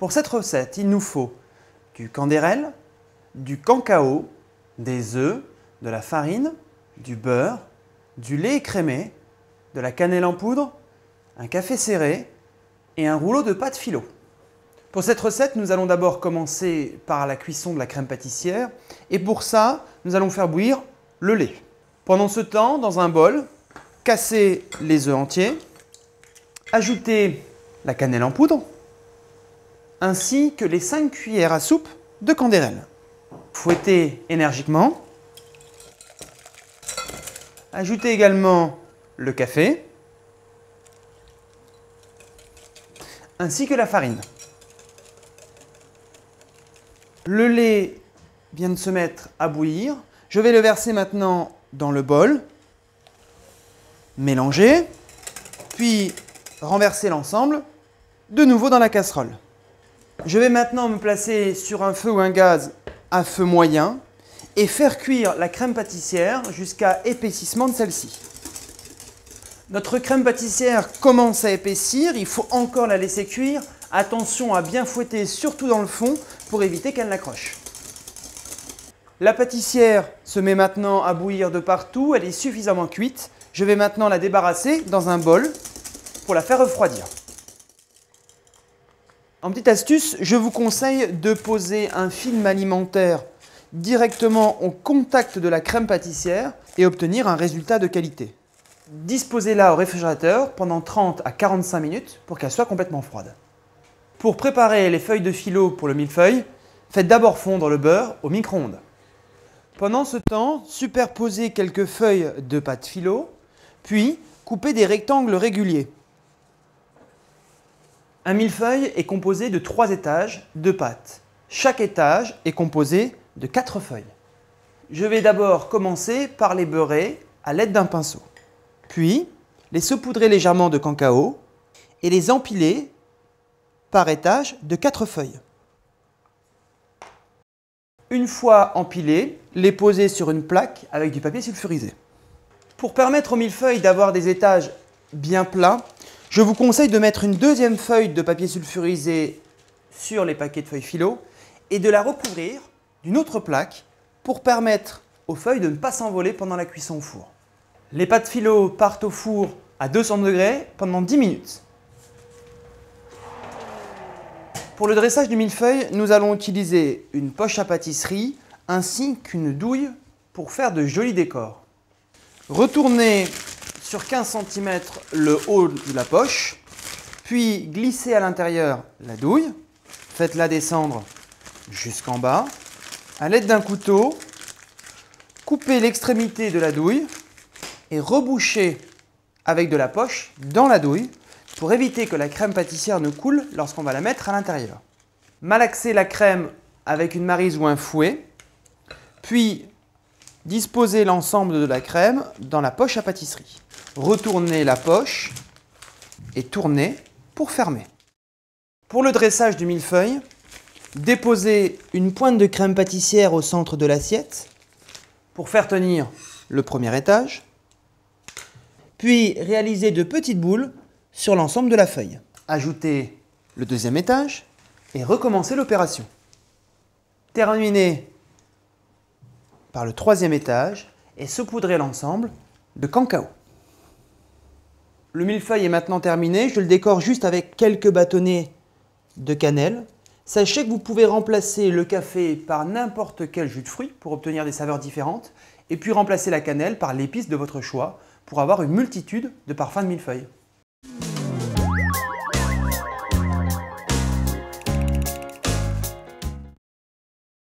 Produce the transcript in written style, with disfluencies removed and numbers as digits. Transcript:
Pour cette recette, il nous faut du candérel, du cacao, des œufs, de la farine, du beurre, du lait écrémé, de la cannelle en poudre, un café serré et un rouleau de pâte philo. Pour cette recette, nous allons d'abord commencer par la cuisson de la crème pâtissière et pour ça, nous allons faire bouillir le lait. Pendant ce temps, dans un bol, casser les œufs entiers, ajouter la cannelle en poudre ainsi que les 5 cuillères à soupe de candérel. Fouettez énergiquement. Ajoutez également le café ainsi que la farine. Le lait vient de se mettre à bouillir. Je vais le verser maintenant dans le bol, mélanger, puis renverser l'ensemble de nouveau dans la casserole. Je vais maintenant me placer sur un feu ou un gaz à feu moyen et faire cuire la crème pâtissière jusqu'à épaississement de celle-ci. Notre crème pâtissière commence à épaissir, il faut encore la laisser cuire. Attention à bien fouetter, surtout dans le fond, pour éviter qu'elle n'accroche. La pâtissière se met maintenant à bouillir de partout, elle est suffisamment cuite. Je vais maintenant la débarrasser dans un bol pour la faire refroidir. En petite astuce, je vous conseille de poser un film alimentaire directement au contact de la crème pâtissière et obtenir un résultat de qualité. Disposez-la au réfrigérateur pendant 30 à 45 minutes pour qu'elle soit complètement froide. Pour préparer les feuilles de philo pour le millefeuille, faites d'abord fondre le beurre au micro-ondes. Pendant ce temps, superposez quelques feuilles de pâte philo, puis coupez des rectangles réguliers. Un millefeuille est composé de 3 étages de pâte. Chaque étage est composé de 4 feuilles. Je vais d'abord commencer par les beurrer à l'aide d'un pinceau. Puis, les saupoudrer légèrement de cacao et les empiler par étage de 4 feuilles. Une fois empilés, les poser sur une plaque avec du papier sulfurisé. Pour permettre au millefeuille d'avoir des étages bien plats, je vous conseille de mettre une deuxième feuille de papier sulfurisé sur les paquets de feuilles philo et de la recouvrir d'une autre plaque pour permettre aux feuilles de ne pas s'envoler pendant la cuisson au four. Les pâtes philo partent au four à 200 degrés pendant 10 minutes. Pour le dressage du millefeuille, nous allons utiliser une poche à pâtisserie ainsi qu'une douille pour faire de jolis décors. Retournez sur 15 cm le haut de la poche, puis glissez à l'intérieur la douille, faites-la descendre jusqu'en bas. À l'aide d'un couteau, coupez l'extrémité de la douille et rebouchez avec de la poche dans la douille pour éviter que la crème pâtissière ne coule lorsqu'on va la mettre à l'intérieur. Malaxez la crème avec une maryse ou un fouet, puis disposez l'ensemble de la crème dans la poche à pâtisserie. Retournez la poche et tournez pour fermer. Pour le dressage du millefeuille, déposez une pointe de crème pâtissière au centre de l'assiette pour faire tenir le premier étage, puis réalisez de petites boules sur l'ensemble de la feuille. Ajoutez le deuxième étage et recommencez l'opération. Terminez par le troisième étage et saupoudrez l'ensemble de cacao. Le millefeuille est maintenant terminé, je le décore juste avec quelques bâtonnets de cannelle. Sachez que vous pouvez remplacer le café par n'importe quel jus de fruits pour obtenir des saveurs différentes et puis remplacer la cannelle par l'épice de votre choix pour avoir une multitude de parfums de millefeuille.